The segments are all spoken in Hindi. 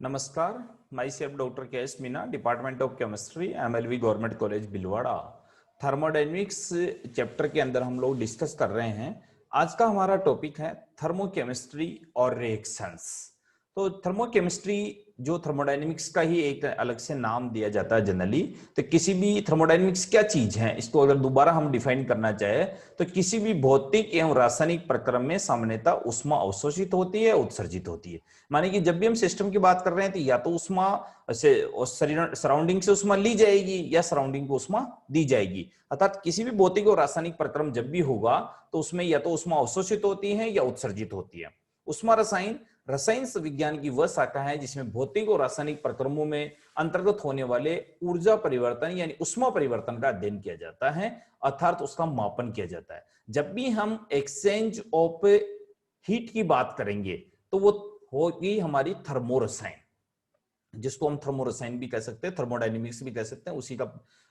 नमस्कार, my self doctor K S Meena, department of chemistry, MLV government college Bhilwara. Thermodynamics chapter के अंदर हम लोग डिस्कस कर रहे हैं। आज का हमारा टॉपिक है थर्मोकेमिस्ट्री और रिएक्शंस। तो थर्मोकेमिस्ट्री जो थर्मोडायनेमिक्स का ही एक अलग से नाम दिया जाता है जनरली। तो किसी भी थर्मोडायनेमिक्स क्या चीज है, इसको अगर दोबारा हम डिफाइन करना चाहे तो किसी भी भौतिक एवं रासायनिक प्रक्रम में सामान्यतः ऊष्मा अवशोषित होती है, उत्सर्जित होती है। माने कि जब भी हम सिस्टम की बात कर रहे हैं तो या तो उष्मा से सराउंडिंग से उष्मा ली जाएगी या सराउंडिंग को उष्मा दी जाएगी। अर्थात किसी भी भौतिक और रासायनिक प्रक्रम जब भी होगा तो उसमें या तो उष्मा अवशोषित होती है या उत्सर्जित होती है। उष्मा रसायन रसायन विज्ञान की वह शाखा है जिसमें भौतिक और रासायनिक प्रक्रमों में अंतर्गत होने वाले ऊर्जा परिवर्तन यानी उष्मा परिवर्तन का अध्ययन किया जाता है, अर्थात उसका मापन किया जाता है। जब भी हम एक्सचेंज ऑफ हीट की बात करेंगे तो वो होगी हमारी थर्मोरसायन, जिसको हम थर्मोरसायन भी कह सकते हैं, थर्मोडायनेमिक्स भी कह सकते हैं, उसी का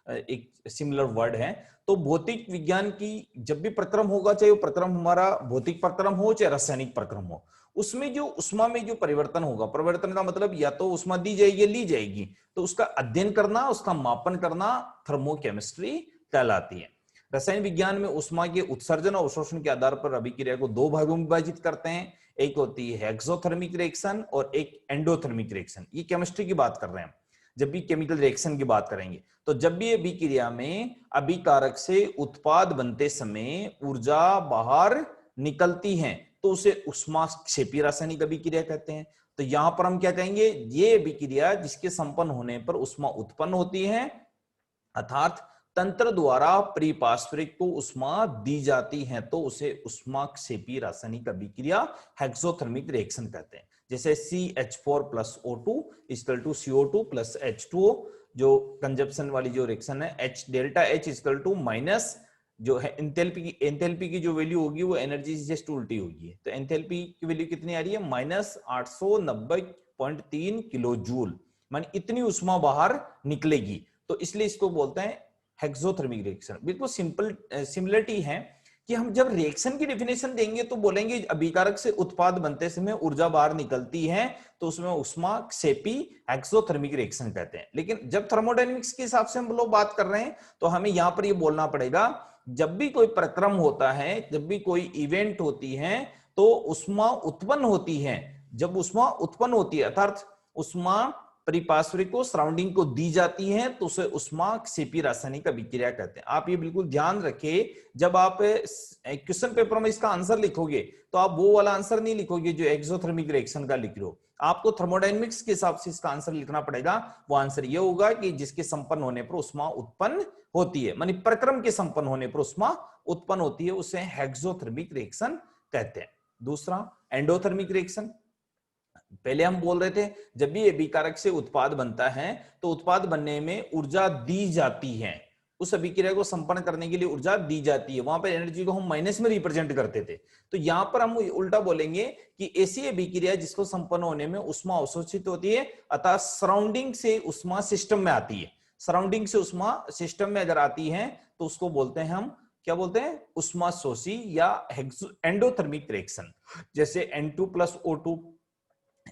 एक सिमिलर वर्ड है। तो भौतिक विज्ञान की जब भी प्रक्रम होगा, चाहे वो प्रक्रम हमारा भौतिक प्रक्रम हो चाहे रासायनिक प्रक्रम हो, उसमें जो उष्मा में जो परिवर्तन होगा, परिवर्तन का मतलब या तो उष्मा दी जाएगी ली जाएगी, तो उसका अध्ययन करना, उसका मापन करना थर्मोकेमिस्ट्री कहलाती है। रसायन विज्ञान में उष्मा के उत्सर्जन और अवशोषण के आधार पर अभिक्रिया को दो भागों में विभाजित करते हैं। एक होती है एक्सोथर्मिक रिएक्शन और एक एंडोथर्मिक रिएक्शन। ये केमिस्ट्री की बात कर रहे हैं। जब भी केमिकल रिएक्शन की बात करेंगे तो जब भी अभिक्रिया में अभिकारक से उत्पाद बनते समय ऊर्जा बाहर निकलती है तो उसे ऊष्माक्षेपी रासायनिक अभिक्रिया कहते हैं। तो यहां पर हम क्या कहेंगे, ये अभिक्रिया जिसके संपन्न होने पर ऊष्मा उत्पन्न होती है, अर्थात तंत्र द्वारा परिपार्श्विक को उष्मा दी जाती है, तो उसे ऊष्माक्षेपी रासायनिक अभिक्रिया हेक्सोथर्मिक रिएक्शन कहते हैं। जैसे CH4 plus O2 equal to CO2 plus H2O, जो कंजप्शन वाली जो रिएक्शन है, H delta H equal to minus जो है एंथैल्पी की जो वैल्यू होगी वो एनर्जी से जस्ट उल्टी होगी। तो एंथैल्पी की वैल्यू कितनी आ रही है, -890.3 किलो जूल, मानी इतनी उष्मा बाहर निकलेगी। तो इसलिए इसको बोलते हैं हेक्सोथर्मिक रिएक्शन। बिल्कुल सिंपल सिमिलरिटी है कि हम जब रिएक्शन की डेफिनेशन देंगे तो बोलेंगे अभिकारक से उत्पाद बनते समय ऊर्जा बाहर निकलती है तो उसमें ऊष्माक्षेपी एक्सोथर्मिक रिएक्शन कहते हैं। लेकिन जब थर्मोडायनेमिक्स के हिसाब से हम लोग बात कर रहे हैं तो हमें यहां पर ये बोलना पड़ेगा, जब भी कोई प्रक्रम होता है, जब भी कोई इवेंट होती है तो उष्मा उत्पन्न होती है। जब उष्मा उत्पन्न होती है अर्थात उष्मा परिपार्श्विक को सराउंडिंग को दी जाती है तो उसे ऊष्माक्षेपी रासायनिक अभिक्रिया कहते हैं। आप ये बिल्कुल ध्यान रखिए, जब आप क्वेश्चन पेपर में इसका आंसर लिखोगे तो आप वो वाला आंसर नहीं लिखोगे जो एक्सोथर्मिक रिएक्शन का लिख रहे हो। आपको थर्मोडायनेमिक्स के हिसाब से इसका आंसर लिखना पड़ेगा। वो आंसर ये होगा कि जिसके संपन्न होने पर उष्मा उत्पन्न होती है, मानी प्रक्रम के संपन्न होने पर उष्मा उत्पन्न होती है, उसे हेक्सोथर्मिक रिएक्शन कहते हैं। दूसरा एंडोथर्मिक रिएक्शन। पहले हम बोल रहे थे जब भी अभिकारक से उत्पाद बनता है तो उत्पाद बनने में ऊर्जा दी जाती है, उस अभिक्रिया को संपन्न करने के लिए ऊर्जा दी जाती है, वहां पर एनर्जी को हम माइनस में रिप्रेजेंट करते थे। तो यहां पर हम उल्टा बोलेंगे कि ऐसी अभिक्रिया जिसको संपन्न होने में उष्मा अवशोषित होती है, अतः सराउंडिंग से उष्मा सिस्टम में आती है। सराउंडिंग से उष्मा सिस्टम में अगर आती है तो उसको बोलते हैं हम क्या बोलते हैं, उष्मा शोषी या एंडोथर्मिक रिएक्शन। जैसे N2 प्लस O2,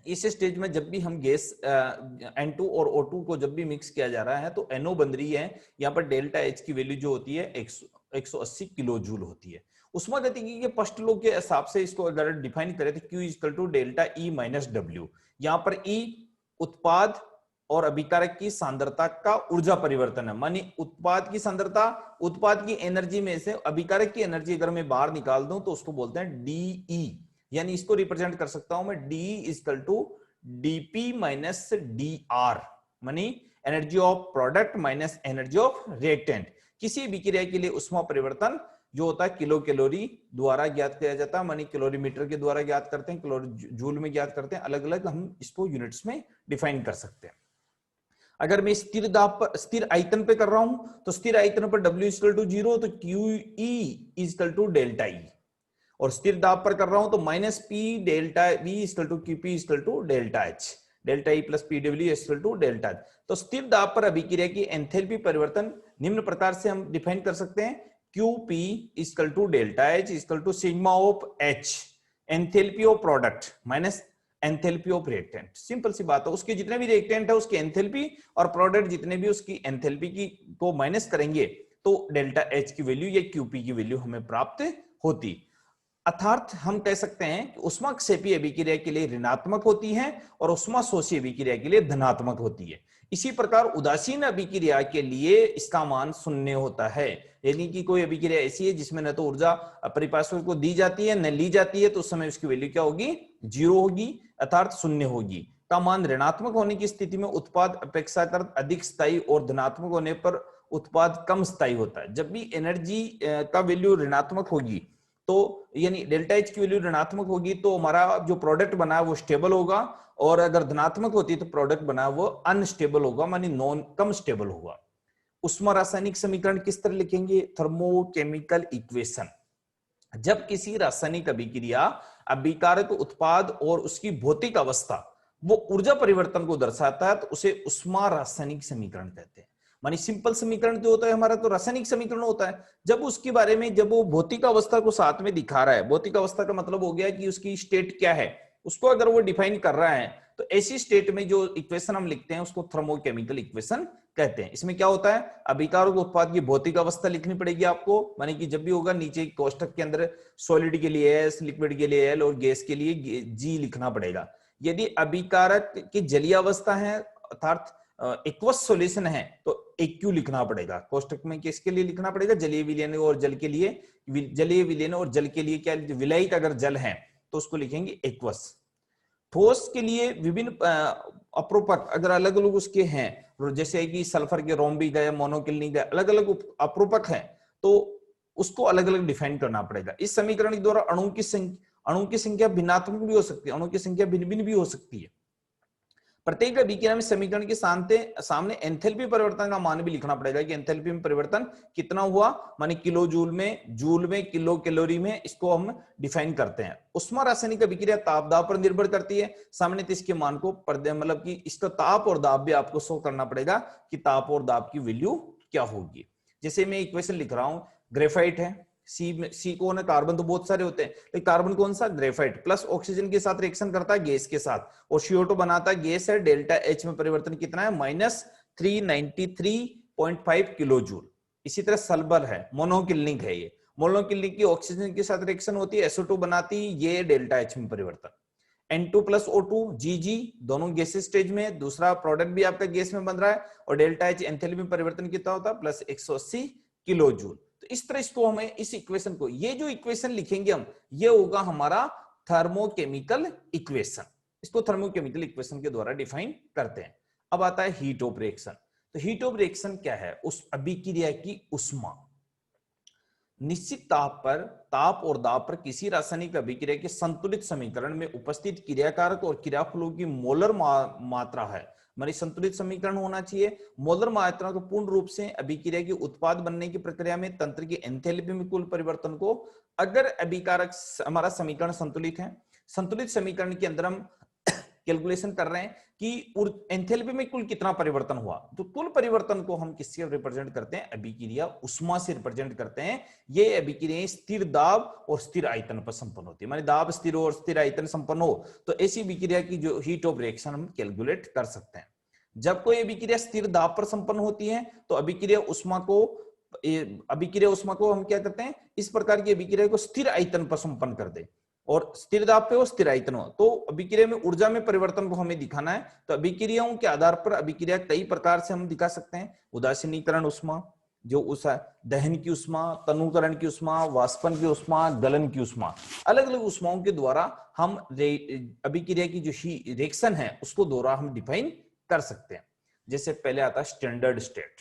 इस स्टेज में जब भी हम गैस N2 और O2 को जब भी मिक्स किया जा रहा है तो NO बन रही है। यहाँ पर डेल्टा H की वैल्यू जो होती है 180 किलो जूल होती है। उष्मागतिकी के फर्स्ट लॉ के हिसाब से इसको अगर डिफाइन करें तो Q equal to delta E minus W। यहाँ पर E उत्पाद और अभिकारक की सांद्रता का ऊर्जा परिवर्तन है, मानी उत्पाद की सांद्रता, उत्पाद की एनर्जी में से अभिकारक की एनर्जी अगर मैं बाहर निकाल दूं तो उसको बोलते हैं DE। यानी इसको रिप्रेजेंट कर सकता हूं मैं D equal to DP minus DR, मानी energy of product minus energy of reactant. किसी विक्रिया के लिए उष्मा परिवर्तन जो होता है किलो कैलोरी द्वारा ज्ञात किया जाता है, मानी कैलोरीमीटर के द्वारा ज्ञात करते हैं, कैलोरी जूल में ज्ञात करते हैं, अलग अलग हम इसको यूनिट्स में डिफाइन कर सकते हैं। अगर मैं स्थिर दाब पर स्थिर आयतन पे कर रहा हूं तो स्थिर आयतन पर W इक्वल टू 0 तो QE equal to delta E, और स्थिर दाब पर कर रहा हूं तो minus P delta V equal to QP equal to delta H, delta E plus PW equal to delta H। तो स्थिर दाब पर अभिक्रिया की एंथैल्पी परिवर्तन निम्न प्रकार से हम डिफाइन कर सकते हैं, QP equal to delta H equal to sigma of H enthalpy of product minus enthalpy of reactant. Simple सी बात है, उसके जितने भी रिएक्टेंट है उसकी एंथैल्पी और प्रोडक्ट जितने भी उसकी एंथैल्पी की को माइनस करेंगे तो डेल्टा एच की वैल्यू या क्यूपी की वैल्यू हमें प्राप्त होती। अर्थात हम कह सकते हैं कि ऊष्माक्षेपी अभिक्रिया के लिए ऋणात्मक होती है और ऊष्माशोषी अभिक्रिया के लिए धनात्मक होती है। इसी प्रकार उदासीन अभिक्रिया के लिए इसका मान शून्य होता है, यानी कि कोई अभिक्रिया ऐसी है जिसमें न तो ऊर्जा परिपार्श्विक को दी जाती है न ली जाती है, तो उस समय उसकी वैल्यू क्या होगी, जीरो होगी, अर्थात शून्य होगी। का मान ऋणात्मक होने की स्थिति में उत्पाद अपेक्षाकृत अधिक स्थायी और धनात्मक होने पर उत्पाद कम स्थायी होता है। जब भी एनर्जी का वैल्यू ऋणात्मक होगी तो यानी डेल्टा एच की वैल्यू ऋणात्मक होगी तो हमारा जो प्रोडक्ट बना है वो स्टेबल होगा, और अगर धनात्मक होती है तो प्रोडक्ट बना है वो अनस्टेबल होगा, मानी नॉन कम स्टेबल होगा। उष्मा रासायनिक समीकरण किस तरह लिखेंगे, थर्मोकेमिकल इक्वेशन। जब किसी रासायनिक अभिक्रिया अभिकारक उत्पाद और उसकी भौतिक अवस्था वो ऊर्जा परिवर्तन को दर्शाता है तो उसे उष्मा रासायनिक समीकरण कहते हैं। मानी सिंपल समीकरण जो होता है हमारा तो रासायनिक समीकरण होता है, जब उसके बारे में जब वो भौतिक अवस्था को साथ में दिखा रहा है, भौतिक अवस्था का मतलब हो गया कि उसकी स्टेट क्या है उसको अगर वो डिफाइन कर रहा है, तो ऐसी स्टेट में जो इक्वेशन हम लिखते हैं उसको थर्मोकेमिकल इक्वेशन कहते हैं। इसमें क्या होता है, अभिकारक उत्पाद की भौतिक अवस्था लिखनी पड़ेगी आपको, माने कि जब भी होगा नीचे कोष्टक के अंदर सॉलिड के लिए एस, लिक्विड के लिए एल और गैस के लिए जी लिखना पड़ेगा। यदि अभिकारक की जलीय अवस्था है अर्थात एक्वस सॉल्यूशन है तो एक्यू लिखना पड़ेगा कोष्टक में, किसके लिए लिखना पड़ेगा, जलीय विलयन और जल के लिए, जलीय विलयन और जल के लिए क्या विलायक अगर जल है तो उसको लिखेंगे एक्वस। ठोस के लिए विभिन्न अप्रोपक अगर अलग अलग उसके हैं, जैसे कि सल्फर के रोम्बिक है, मोनोक्लिनिक है, अलग अलग अप्रोपक है तो उसको अलग अलग डिफाइन करना पड़ेगा। इस समीकरण के द्वारा अणु की संख्या भिन्नात्मक भी हो सकती है, अणु की संख्या भिन्न भिन्न भी हो सकती है। प्रत्येक अभिक्रिया में समीकरण के सामने एंथैल्पी परिवर्तन का मान भी लिखना पड़ेगा कि एंथैल्पी में परिवर्तन कितना हुआ, माने किलो जूल में, किलो कैलोरी में, इसको हम डिफाइन करते हैं। उष्मा रासायनिक अभिक्रिया ताप दाब पर निर्भर करती है, सामान्यतः इसके मान को मतलब कि इसका ताप और दाब भी आपको शो करना पड़ेगा कि ताप और दाब की वैल्यू क्या होगी। जैसे मैं इक्वेशन लिख रहा हूं, ग्रेफाइट है, सी कौन है, कार्बन तो बहुत सारे होते हैं लेकिन कार्बन कौन सा, ग्रेफाइट, प्लस ऑक्सीजन के साथ रिएक्शन करता है गैस के साथ, और CO2 बनाता है गैस है, डेल्टा एच में परिवर्तन कितना है, -393.5 किलो जूल। इसी तरह सल्फर है, मोनोक्लिनिक है, ये मोनोक्लिनिक की ऑक्सीजन के साथ रिएक्शन होती है, SO2 बनाती है, ये डेल्टा एच में परिवर्तन। N2 + O2 GG दोनों गैसेस स्टेज में, दूसरा प्रोडक्ट भी आपका गैस में बन रहा है, और डेल्टा एच एंथैल्पी में परिवर्तन कितना होता है, +180 किलो जूल। तो इस तरह इसको हमें इस इक्वेशन को, ये जो इक्वेशन लिखेंगे हम, ये होगा हमारा थर्मोकेमिकल इक्वेशन। इसको थर्मोकेमिकल इक्वेशन के द्वारा डिफाइन करते हैं। अब आता है हीट ऑफ रिएक्शन। तो हीट ऑफ रिएक्शन क्या है, उस अभिक्रिया की उष्मा निश्चित ताप और दाब पर किसी रासायनिक अभिक्रिया के संतुलित समीकरण में उपस्थित क्रियाकारक और क्रियाफलों की मोलर मात्रा है। हमारी संतुलित समीकरण होना चाहिए, मोलर मात्रा को पूर्ण रूप से अभिक्रिया की उत्पाद बनने की प्रक्रिया में तंत्र की एंथैल्पी में कुल परिवर्तन को, अगर अभिकारक हमारा समीकरण संतुलित है, संतुलित समीकरण के अंदर हम कैलकुलेशन कर रहे हैं कि एंथैल्पी में कुल कितना परिवर्तन हुआ, तो कुल परिवर्तन को हम किससे रिप्रेजेंट करते हैं, अभिक्रिया उष्मा से रिप्रेजेंट करते हैं। ये अभिक्रियाएं स्थिर दाब और स्थिर आयतन पर संपन्न होती है, माने दाब स्थिर और स्थिर आयतन संपन्न हो तो ऐसी अभिक्रिया की जो हीट ऑफ रिएक्शन हम कैलकुलेट कर सकते हैं। जब कोई अभिक्रिया स्थिर दाब पर संपन्न होती है तो अभिक्रिया उष्मा को हम क्या करते हैं, इस प्रकार की अभिक्रिया को स्थिर आयतन पर संपन्न कर दे, और स्थिर दाब पे हो स्थिर आयतन हो, तो अभिक्रिया में ऊर्जा में परिवर्तन को हमें दिखाना है। तो अभिक्रियाओं के आधार पर अभिक्रिया कई प्रकार से हम दिखा सकते हैं। उदासीनीकरण उष्मा, जो उस दहन की उष्मा, तनुकरण की उष्मा, वाष्पन की उष्मा, गलन की उष्मा, अलग अलग उष्माओं के द्वारा हम अभिक्रिया की जो रिएक्शन है उसको द्वारा हम डिफाइन कर सकते हैं। जैसे पहले आता है स्टैंडर्ड स्टेट,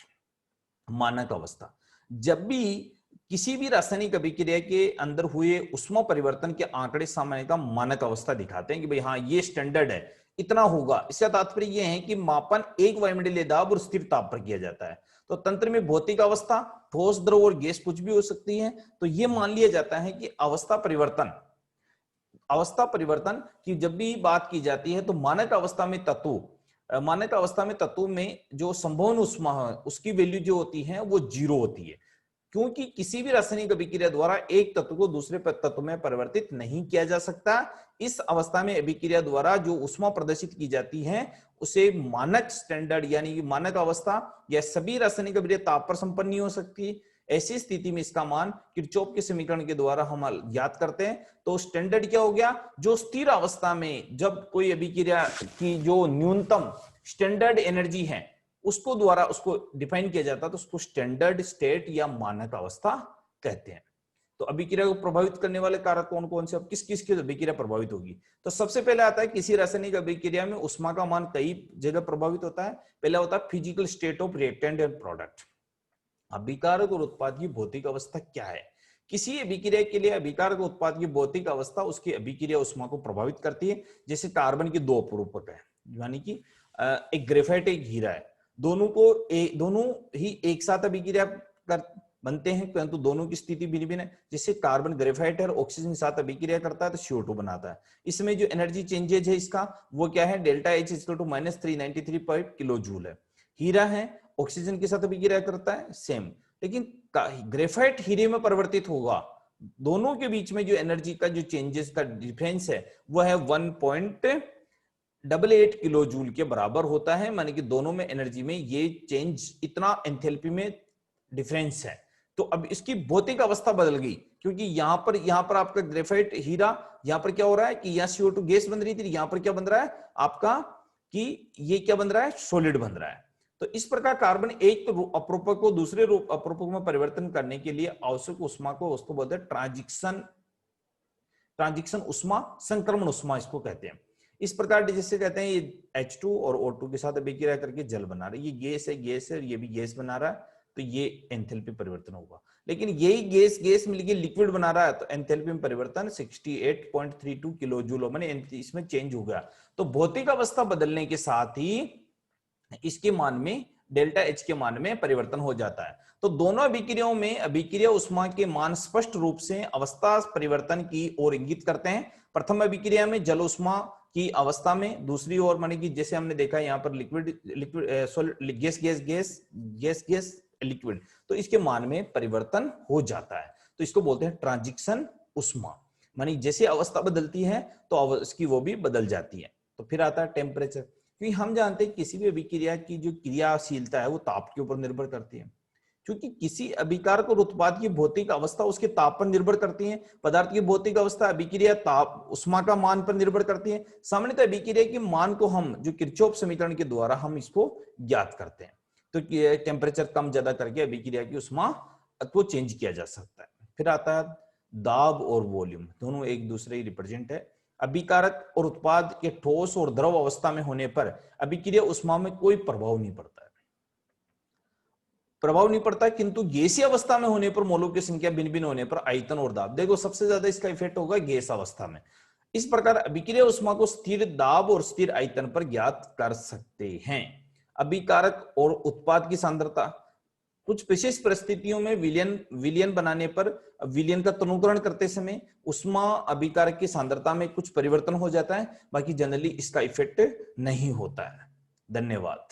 मानक अवस्था। जब भी किसी भी रासायनिक अभिक्रिया के अंदर हुए उष्मा परिवर्तन के आंकड़े सामान्य का मानक अवस्था दिखाते हैं कि भाई हाँ ये स्टैंडर्ड है, इतना होगा। इसका तात्पर्य यह है कि मापन एक वायुमंडलीय दाब और स्थिर ताप पर किया जाता है। तो तंत्र में भौतिक अवस्था ठोस, द्रव और गैस कुछ भी हो सकती है, तो यह मान लिया जाता है कि अवस्था परिवर्तन की जब भी बात की जाती है तो मानक अवस्था में तत्व में जो संभवन उष्मा है उसकी वैल्यू जो होती है वो 0 होती है। क्योंकि किसी भी रासायनिक अभिक्रिया द्वारा एक तत्व को दूसरे तत्व में परिवर्तित नहीं किया जा सकता। इस अवस्था में अभिक्रिया द्वारा जो ऊष्मा प्रदर्शित की जाती है उसे मानक स्टैंडर्ड यानी कि मानक अवस्था या सभी रासायनिक अभिक्रिया ताप पर संपन्न नहीं हो सकती। ऐसी स्थिति में इसका मान किरचॉफ के समीकरण के द्वारा हम ज्ञात करते हैं। तो स्टैंडर्ड क्या हो गया, जो स्थिर अवस्था में जब कोई अभिक्रिया की जो न्यूनतम स्टैंडर्ड एनर्जी है उसको द्वारा उसको डिफाइन किया जाता है, तो उसको स्टैंडर्ड स्टेट या मानक अवस्था कहते हैं। तो अभिक्रिया को प्रभावित करने वाले कारक कौन कौन से, अब किस किस की अभिक्रिया प्रभावित होगी। तो सबसे पहले आता है किसी रासायनिक अभिक्रिया में ऊष्मा का मान कई जगह प्रभावित होता है। पहला होता है physical state of reactant and product. अभिकारक और उत्पाद की भौतिक अवस्था क्या है। किसी अभिक्रिया के लिए अभिकारक उत्पाद की भौतिक अवस्था उसकी अभिक्रिया ऊष्मा को प्रभावित करती है। जैसे कार्बन के दो अपरूपक है, यानी कि एक ग्रेफाइट एक हीरा है, दोनों ही एक साथ अभिक्रिया बनते हैं परंतु दोनों की स्थिति भिन्न भिन्न है। जैसे कार्बन ग्रेफाइट है और ऑक्सीजन के साथ अभिक्रिया करता है तो CO2 बनाता है। इसमें जो एनर्जी चेंजेज है इसका वो क्या है, डेल्टा H -393 किलो जूल है। हीरा है ऑक्सीजन के साथ अभिक्रिया करता है सेम, लेकिन ग्रेफाइट हीरे में परिवर्तित होगा। दोनों के बीच में जो एनर्जी का जो चेंजेस का डिफरेंस है वह है 1.88 किलो जूल के बराबर होता है। माने कि दोनों में एनर्जी में ये चेंज इतना एंथैल्पी में डिफरेंस है। तो अब इसकी भौतिक अवस्था बदल गई, क्योंकि यहां पर आपका ग्रेफाइट हीरा, यहां पर क्या हो रहा है कि यहाँ CO2 गैस बन रही थी, यहां पर क्या बन रहा है आपका कि ये क्या बन रहा है, सॉलिड बन रहा है। तो इस प्रकार कार्बन एक अपरूपक को दूसरे अपरूपक में परिवर्तन करने के लिए आवश्यक ऊष्मा को उसको बोलते हैं ट्रांजिशन ऊष्मा, संक्रमण ऊष्मा इसको कहते हैं। इस प्रकार जैसे कहते हैं ये H2 और O2 के साथ अभिक्रिया करके जल बना रहा है, ये गैस है और ये भी गैस बना रहा है, तो ये एंथैल्पी परिवर्तन होगा। लेकिन यही गैस मिलकर लिक्विड बना रहा है तो एंथैल्पी में परिवर्तन 68.32 किलो जूल माने इसमें चेंज हो गया। तो भौतिक अवस्था बदलने के साथ ही इसके मान में डेल्टा H के मान में परिवर्तन हो जाता है। तो दोनों अभिक्रियाओं में अभिक्रिया ऊष्मा के मान स्पष्ट रूप से अवस्था परिवर्तन की ओर इंगित करते हैं। प्रथम अभिक्रिया में जल ऊष्मा की अवस्था में, दूसरी ओर माने कि जैसे हमने देखा यहाँ पर गैस लिक्विड, तो इसके मान में परिवर्तन हो जाता है। तो इसको बोलते हैं ट्रांजिशन ऊष्मा, मानी जैसे अवस्था बदलती है तो इसकी वो भी बदल जाती है। तो फिर आता है टेम्परेचर, क्योंकि हम जानते हैं किसी भी अभिक्रिया की जो क्रियाशीलता है वो ताप के ऊपर निर्भर करती है। क्योंकि किसी अभिकारक और उत्पाद की भौतिक अवस्था उसके ताप पर निर्भर करती है। पदार्थ की भौतिक अवस्था अभिक्रिया ताप ऊष्मा का मान पर निर्भर करती है। सामान्यतः अभिक्रिया के मान को हम जो किरचॉफ समीकरण के द्वारा हम इसको ज्ञात करते हैं। तो टेम्परेचर कम ज्यादा करके अभिक्रिया की ऊष्मा को चेंज किया जा सकता है। फिर आता है दाब और वॉल्यूम, दोनों एक दूसरे ही रिप्रेजेंट है। अभिकारक और उत्पाद के ठोस और द्रव अवस्था में होने पर अभिक्रिया ऊष्मा में कोई प्रभाव नहीं पड़ता, किंतु गैसीय अवस्था में होने पर मोलों की संख्या भिन्न भिन्न होने पर आयतन और दाब, देखो सबसे ज्यादा इसका इफेक्ट होगा गैस अवस्था में। इस प्रकार अभिक्रिया ऊष्मा को स्थिर दाब और स्थिर आयतन पर ज्ञात कर सकते हैं। अभिकारक और उत्पाद की सांद्रता, कुछ विशेष परिस्थितियों में विलयन बनाने पर विलयन का तनुकरण करते समय ऊष्मा अभिकारक की सांद्रता में कुछ परिवर्तन हो जाता है, बाकी जनरली इसका इफेक्ट नहीं होता है। धन्यवाद।